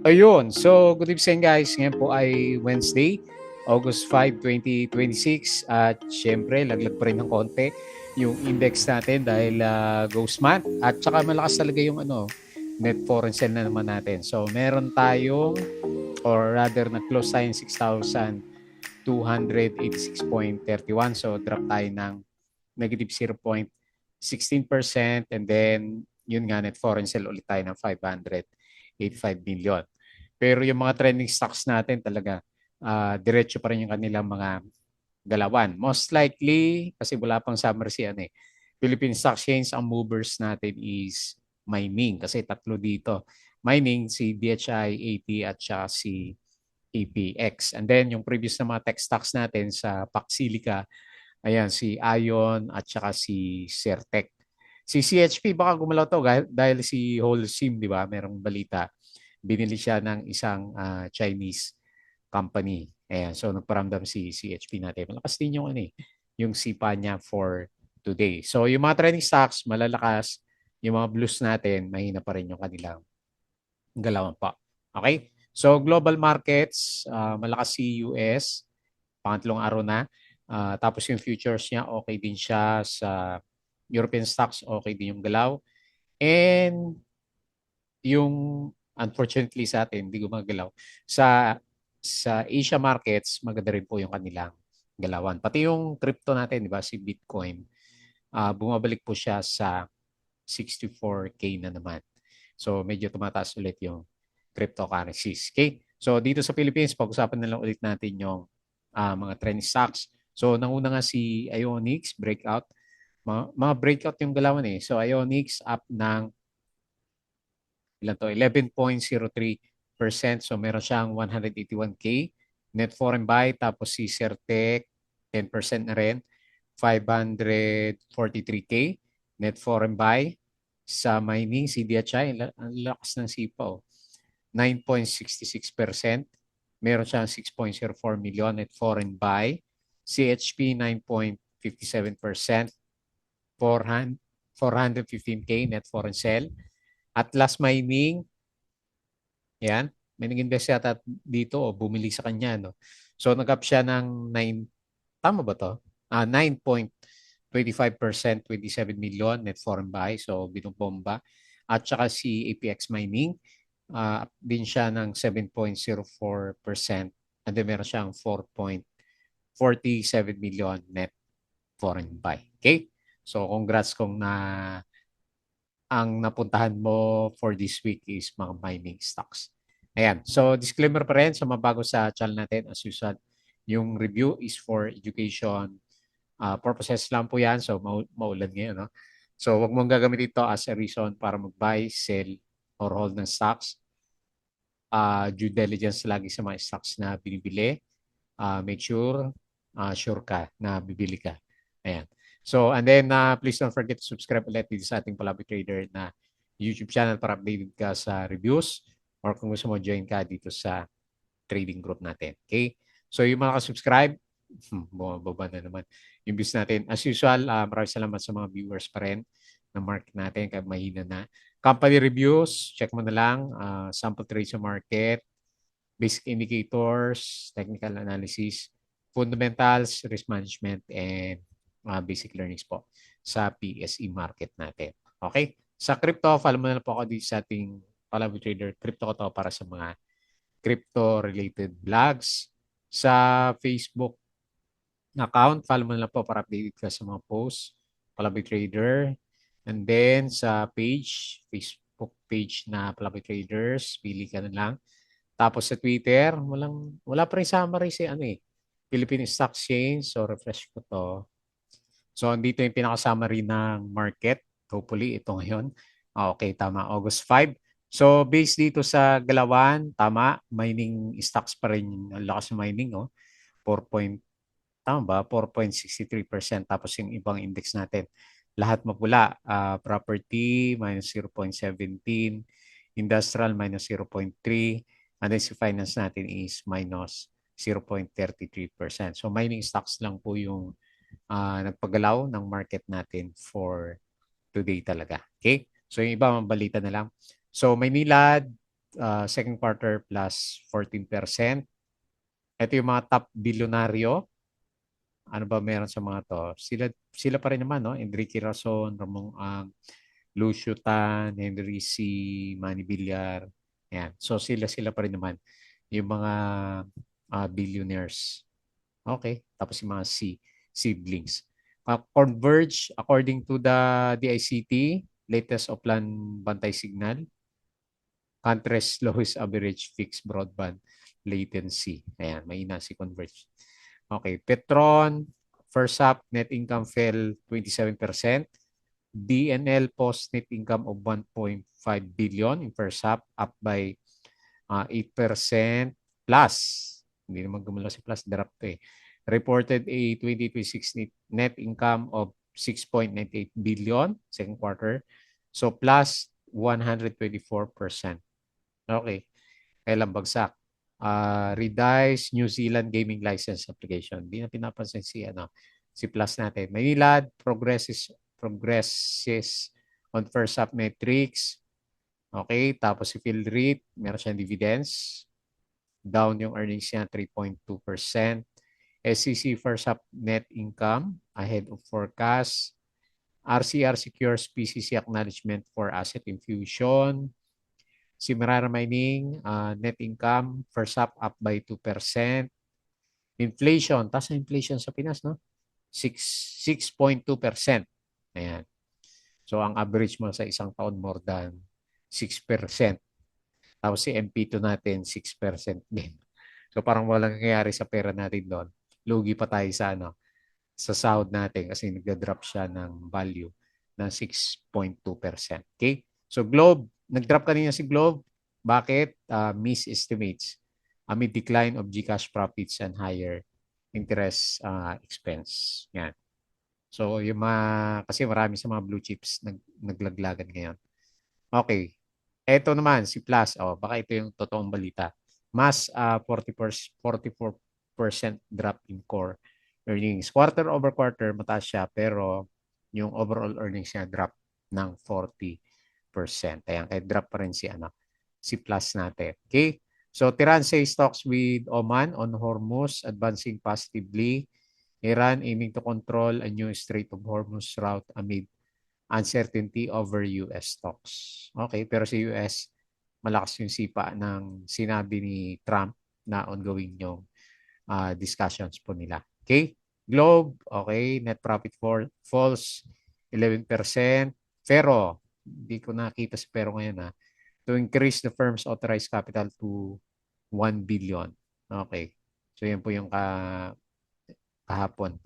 Ayun. So, good evening guys. Ngayon po ay Wednesday, August 5, 2026. At syempre, laglag pa rin ng konti yung index natin dahil ghost month. At saka malakas talaga yung net foreign sale na naman natin. So, meron tayong, or rather, nag-close tayo 6,286.31. So, drop tayo ng negative 0.16%. And then, yun nga, net foreign sale ulit tayo ng 585 million. Pero yung mga trending stocks natin talaga, diretso pa rin yung kanilang mga galawan. Most likely, kasi wala pang summer Philippine Stock Exchange, ang movers natin is mining. Kasi tatlo dito. Mining, si DHI, AP, at saka si APX. And then, yung previous na mga tech stocks natin sa Paxilica, ayan, si Ion at saka si Certec. Si CHP, baka gumalaw to dahil si Holcim, di ba? Merong balita, binili siya ng isang Chinese company. Ayan, so nagparamdam si CHP natin. Malakas din yung yung sipa niya for today. So yung mga trending stocks malalakas, yung mga blues natin mahina pa rin yung kanilang galawan pa. Okay? So global markets, malakas si US, pangatlong araw na. Tapos yung futures niya okay din siya sa European stocks, okay din yung galaw. And yung unfortunately sa atin, hindi gumagalaw. Sa Asia markets, maganda rin po yung kanilang galawan. Pati yung crypto natin, di ba, si Bitcoin, bumabalik po siya sa 64K na naman. So medyo tumataas ulit yung cryptocurrencies. Okay? So dito sa Philippines, pag-usapan na lang ulit natin yung mga trend stocks. So nanguna nga si Ionix, breakout. Mga breakout yung galawan eh. So Ionix up ng ilan to? 11.03%. So meron siyang 181K net foreign buy. Tapos si Certec, 10% na rin. 543K net foreign buy. Sa mining, si DHI, ang lakas ng sipa. 9.66%. Meron siyang 6.04 million net foreign buy. CHP, 9.57%. 415K net foreign sell. Atlas Mining, yan. May nag-invest yata dito o bumili sa kanya. No? So nag-up siya ng 9, tama ba to? 9.25%, 27 million net foreign buy. So binumbomba. At saka si APX Mining, up din siya ng 7.04%. And then meron siyang 4.47 million net foreign buy. Okay? So congrats kung ang napuntahan mo for this week is mga mining stocks. Ayan. So, disclaimer pa rin sa mga bago sa channel natin. As usual, yung review is for education purposes lang po yan. So, maulan ngayon. No? So, wag mong gagamitin ito as a reason para mag-buy, sell, or hold ng stocks. Due diligence lagi sa mga stocks na binibili. Make sure ka na bibili ka. Ayan. So, and then please don't forget to subscribe ulit dito sa ating Palabi Trader na YouTube channel para updated ka sa reviews or kung gusto mo join ka dito sa trading group natin. Okay? So, yung mga subscribe bumababa na naman yung views natin. As usual, maraming salamat sa mga viewers pa rin ng market natin kaya mahina na. Company reviews, check mo na lang. Sample trades sa market, basic indicators, technical analysis, fundamentals, risk management, and basic learnings po sa PSE market natin. Okay? Sa crypto, follow mo na lang po ako dito sa ating Palabi Trader. Crypto ko to para sa mga crypto-related vlogs. Sa Facebook account, follow mo na lang po para updated ka sa mga posts. Palabi Trader. And then sa Facebook page na Palabi Traders, pili ka na lang. Tapos sa Twitter, wala pa rin summary si Philippine Stock Exchange. So, refresh ko to. So, andito yung pinaka-summary ng market. Hopefully, ito ngayon. Okay, tama. August 5. So, based dito sa galawan, tama. Mining stocks pa rin. Ang lakas ng mining, oh. 4 point, tama ba? 4.63%. Tapos yung ibang index natin. Lahat mapula. Property, minus 0.17. Industrial, minus 0.3. And then si finance natin is minus 0.33%. So mining stocks lang po yung nagpagalaw ng market natin for today talaga. Okay? So yung iba, balita na lang. So Maynilad, second quarter plus 14%. Ito yung mga top bilyonaryo. Ano ba meron sa mga to? Sila pa rin naman, no? Enrique Rason, Ramon Ang, Lucio Tan, Henry C. Manny Villar. Ayan. So sila pa rin naman yung mga billionaires. Okay. Tapos yung mga siblings. Converge according to the DICT, latest Oplan Bantay Signal, country's lowest average fixed broadband latency. Ayan, may ina si Converge. Okay, Petron, first half net income fell 27%. DNL post net income of 1.5 billion in first half, up by 8% plus. Hindi naman gumalaw si plus, drop to eh. Reported a 2026 net income of 6.98 billion second quarter. So plus 124%. Okay. Kailan bagsak? Redice New Zealand gaming license application. Hindi na pinapansin si Plus natin. Maynilad progresses on first half metrics. Okay, tapos si Philrate, meron siyang dividends. Down yung earnings niya 3.2%. SCC first half net income ahead of forecast. RCR secures PCC acknowledgement for asset infusion. Si Merara Mining, net income, first half up by 2%. Inflation, taas na inflation sa Pinas, no? 6.2%. Ayan. So, ang average mo sa isang taon more than 6%. Tapos si MP2 natin, 6% din. So, parang walang nangyayari sa pera natin doon. Lugi pa tayo sa sahod natin kasi nag-drop siya ng value ng 6.2%. Okay? So Globe, nag-drop kanina si Globe. Bakit? Misestimates amid decline of GCash profits and higher interest expense. Yan. So yung kasi marami sa mga blue chips naglaglagan ngayon. Okay. Ito naman si Plus. Baka ito yung totoong balita. Mas 44% drop in core earnings. Quarter over quarter, mataas siya, pero yung overall earnings niya drop ng 40%. Ayan, kaya drop pa rin si Plus natin. Okay? So, Tiran says talks with Oman on Hormuz advancing positively. Iran aiming to control a new Strait of Hormuz route amid uncertainty over US talks. Okay, pero sa US, malakas yung sipa ng sinabi ni Trump na ongoing yung discussions po nila. Okay? Globe, okay, net profit falls 11%. Pero, hindi ko nakita si Pero ngayon to increase the firm's authorized capital to 1 billion. Okay. So, yan po yung kahapon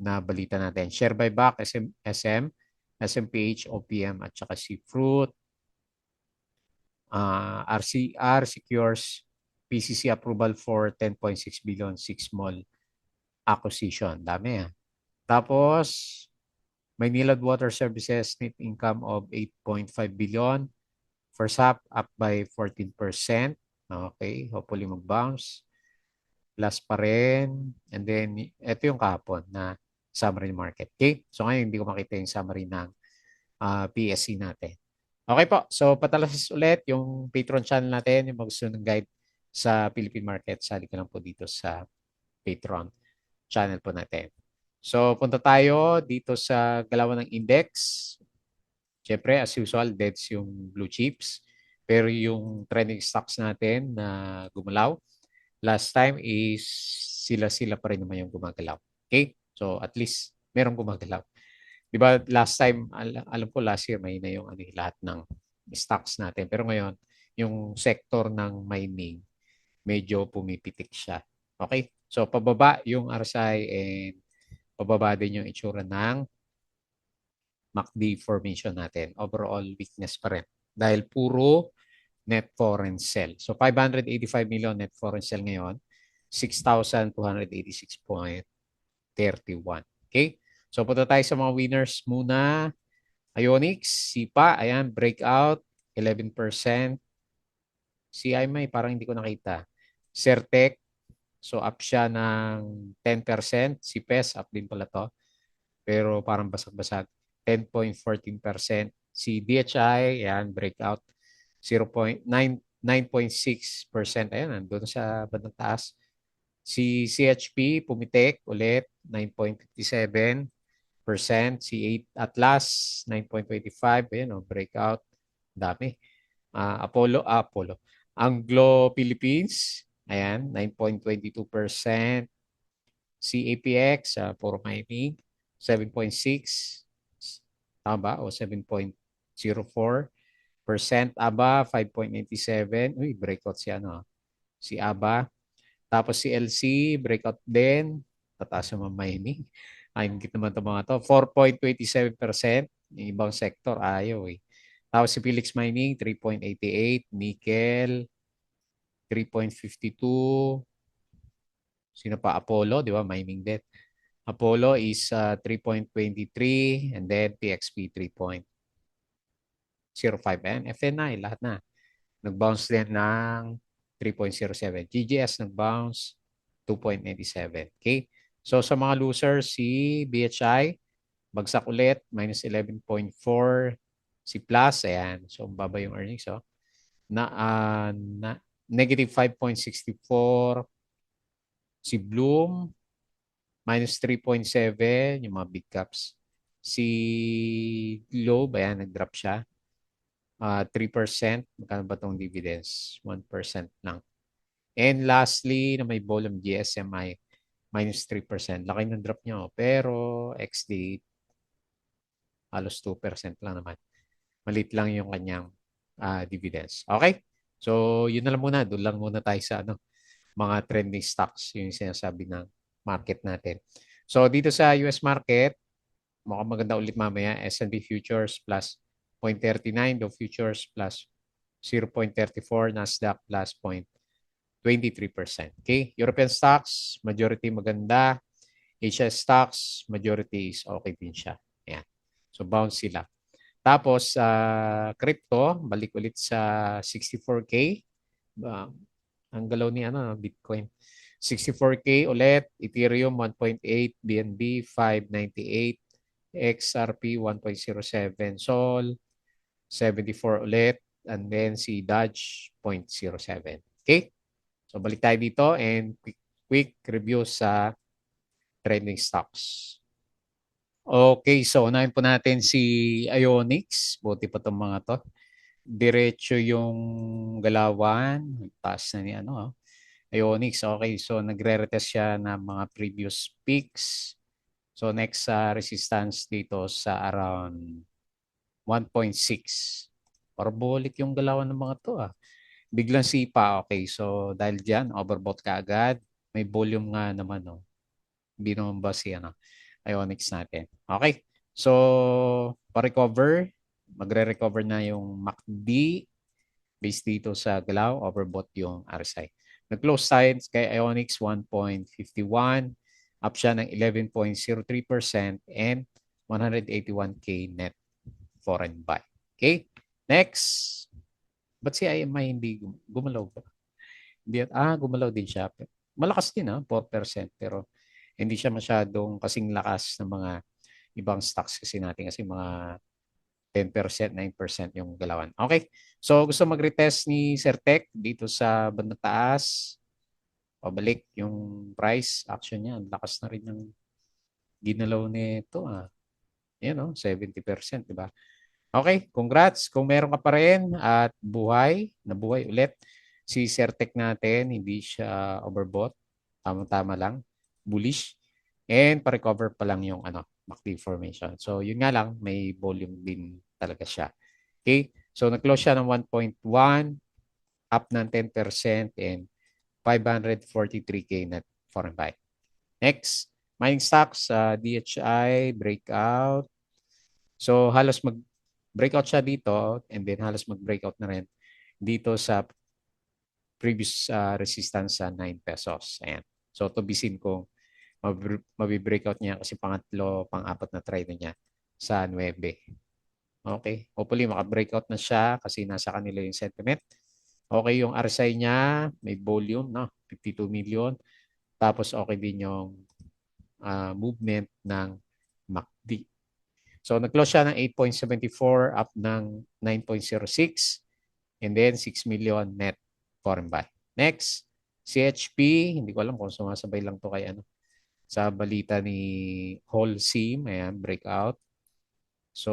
na balita natin. Share buyback, SM, SMPH, OPM, at saka si Fruit. RCR secures PCC approval for 10.6 billion, 6 small acquisition. Dami Tapos, Maynilad Water Services net income of 8.5 billion. First half, up by 14%. Okay, hopefully mag-bounce. Plus pa rin. And then, ito yung kahapon na summary market. Okay? So, ngayon hindi ko makita yung summary ng PSC natin. Okay po. So, patalas ulit yung Patreon channel natin, yung gusto ng guide sa Philippine market. Sali ka lang po dito sa Patreon channel po natin. So, punta tayo dito sa galawan ng index. Siyempre, as usual, deads yung blue chips. Pero yung trending stocks natin na gumalaw, last time is sila pa rin naman yung gumagalaw. Okay? So, at least merong gumagalaw. Di ba last time, alam ko last year, may na yung lahat ng stocks natin. Pero ngayon, yung sector ng mining, medyo pumipitik siya. Okay? So, pababa yung RSI and pababa din yung itsura ng MACD formation natin. Overall weakness pa rin. Dahil puro net foreign sell. So, 585 million net foreign sell ngayon. 6,286.31. Okay? So, punta tayo sa mga winners muna. Ionix, SIPA, ayan, breakout, 11%. CIMI, parang hindi ko nakita. Certec, so up siya ng 10%. Si PES, up din pala to. Pero parang basag-basag. 10.14%. Si DHI, ayan, breakout, 0.9 9.6%. Ayan, nandun sa bandang taas. Si CHP, pumitik ulit, 9.57%. Si Atlas, 9.25%. Ayan, breakout. Dami. Apollo. Anglo Philippines, ayan, 9.22%. Si APX, puro mining, 7.6. Tama ba? O 7.04%. ABA, 5.97. Uy, breakout si ano. Si ABA. Tapos si LC, breakout din. Tataas naman mining. Ay, hindi naman ito mga to. 4.27%. Yung ibang sector, ayaw eh. Tapos si Felix Mining, 3.88. Nickel, 3.52. Sino pa? Apollo, di ba? Mining din. Apollo is 3.23 and then PXP 3.05. And FNI, lahat na. Nag-bounce din ng 3.07. GGS nag-bounce 2.97. Okay? So sa mga losers, si BHI, bagsak ulit, minus 11.4. Si Plus, ayan. So baba yung earnings. So, negative 5.64. Si Bloom, minus 3.7. Yung mga big caps. Si Globe, ayan, nag-drop siya. 3%. Magkano ba itong dividends? 1% lang. And lastly, na may volume GSMI, minus 3%. Laki ng drop nyo. Pero XD, halos 2% lang naman. Malit lang yung kanyang dividends. Okay? So, yun na lang muna. Doon lang muna tayo sa mga trending stocks. Yung sinasabi ng market natin. So, dito sa US market, mukhang maganda ulit mamaya. S&P Futures plus 0.39. Dow Futures plus 0.34. Nasdaq plus 0.23%. Okay? European stocks, majority maganda. Asia stocks, majority is okay din siya. Ayan. So, bounce sila. Tapos, crypto, balik ulit sa 64K. Ang galaw ni Bitcoin. 64K ulit. Ethereum 1.8. BNB 598. XRP 1.07. Sol 74 ulit. And then si Dodge 0.07. Okay? So balik tayo dito and quick review sa trending stocks. Okay, so unahin po natin si Ionix. Buti pa itong mga to. Diretso yung galawan. Taas na ni Ionix. Okay, so nagre-retest siya ng mga previous peaks. So next resistance dito sa around 1.6. Parabolic yung galawan ng mga to Biglang sipa. Okay, so dahil dyan, overbought ka agad. May volume nga naman. Hindi naman ba si Ionix natin. Okay, so pa-recover. Magre-recover na yung MACD based dito sa galaw. Overbought yung RSI. Nag-close signs kay Ionix 1.51. Up siya ng 11.03% and 181K net foreign buy. Okay, next. Ba't si IMI hindi gumalaw ba? Gumalaw din siya. Malakas din 4%. Pero hindi siya masyadong kasing lakas ng mga ibang stocks kasi natin. Kasi mga 10%, 9% yung galawan. Okay. So gusto mag-retest ni Certec dito sa bandang taas. Pabalik yung price action niya. Ang lakas na rin ng ginalaw nito. Yan 70%, di ba? Okay, congrats. Kung meron ka pa rin at nabuhay ulit. Si Certec natin, hindi siya overbought. Tama-tama lang. Bullish. And pa-recover pa lang yung MACD formation. So, yun nga lang, may volume din talaga siya. Okay? So, nag-close siya ng 1.1, up ng 10% and 543K net foreign buy. Next, mining stocks, DHI, breakout. So, halos breakout siya dito and then halos mag-breakout na rin dito sa previous resistance sa 9 pesos. Ayan. So, to be seen kung mabi-breakout niya kasi pang-apat na try na niya sa 9. Okay. Hopefully, maka-breakout na siya kasi nasa kanila yung sentiment. Okay, yung RSI niya, may volume, 52 million. Tapos, okay din yung movement ng MACD. So, nag-close siya ng 8.74 up ng 9.06. And then 6 million net foreign buy. Next, CHP, hindi ko alam kung sumasabay lang to kay ano sa balita ni Holcim, ayan, breakout. So,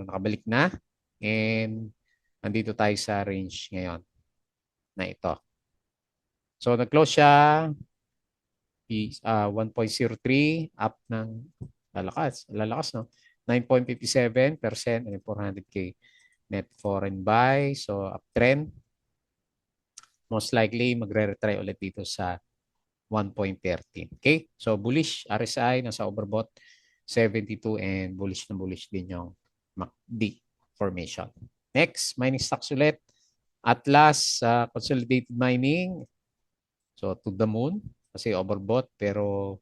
nakabalik na. And nandito tayo sa range ngayon na ito. So, nag-close siya 1.03 up ng lalakas no? 9.57% and 400k net foreign buy. So, uptrend. Most likely, magre-retry ulit dito sa 1.13. Okay? So, bullish RSI nasa overbought 72 and bullish na bullish din yung MACD formation. Next, mining stocks ulit. Atlas, consolidated mining. So, to the moon kasi overbought pero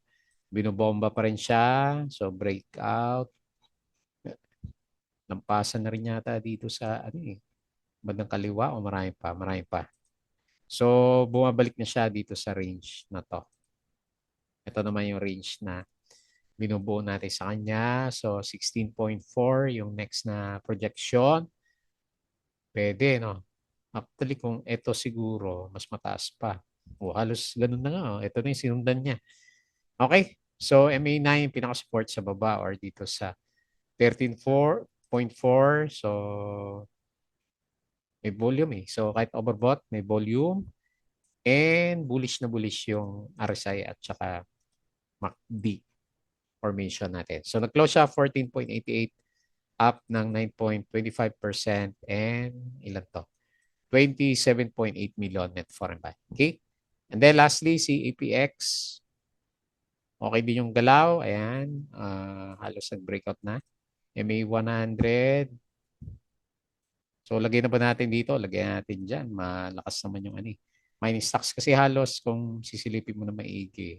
binobomba pa rin siya. So, breakout. Lampasan na rin yata dito sa bandang kaliwa o marami pa. So, bumabalik na siya dito sa range na to. Ito naman yung range na binubuo natin sa kanya. So, 16.4 yung next na projection. Pwede, no? Actually, kung ito siguro, mas mataas pa. O, halos ganun na nga. Ito na yung sinundan niya. Okay? So, MA9 yung pinaka-support sa baba or dito sa 13.4. So, may volume eh. So, kahit overbought, may volume. And bullish na bullish yung RSI at saka MACD formation natin. So, nag-close siya 14.88 up ng 9.25% and ilan to? 27.8 million net foreign buy. Okay? And then lastly, si APX. Okay din yung galaw. Ayan. Halos nag-breakout na. MA100. So, lagay na ba natin dito? Lagay natin dyan. Malakas naman yung mining stocks kasi halos kung sisilipin mo na maigi.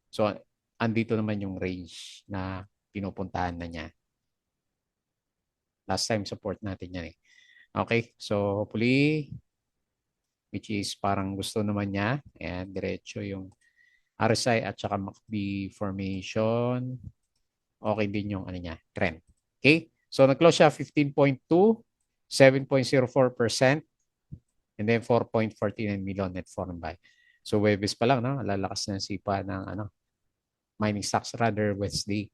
So, andito naman yung range na pinupuntahan na niya. Last time support natin yan eh. Okay, so hopefully, which is parang gusto naman niya. Ayan, diretso yung RSI at saka MACD formation. Okay din yung trend. Okay, so nag-close siya 15.2, 7.04%, and then 4.49 million net foreign buy. So Webes pa lang, no? Lalakas na sipa ng mining stocks rather Wednesday.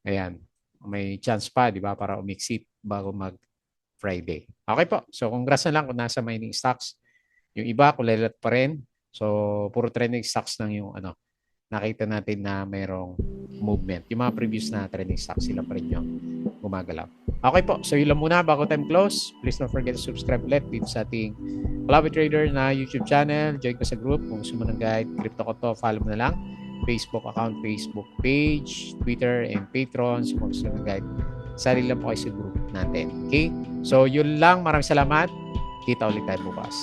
Ayan. May chance pa, di ba, para umixit bago mag-Friday. Okay po. So, congrats na lang kung nasa mining stocks. Yung iba, kulelat pa rin. So, puro trending stocks lang yung nakita natin na mayroong movement. Yung mga previous na trending stocks, sila pa rin yung gumagalaw. Okay po. So, yun lang muna bago time close. Please don't forget to subscribe ulit dito sa ating Club Trader na YouTube channel. Join ko sa group. Kung gusto mo ng guide, crypto ko to, follow mo na lang. Facebook account, Facebook page, Twitter, and Patreon. So, kung gusto ng guide, sali lang po kayo sa group natin. Okay? So, yun lang. Maraming salamat. Kita ulit tayo bukas.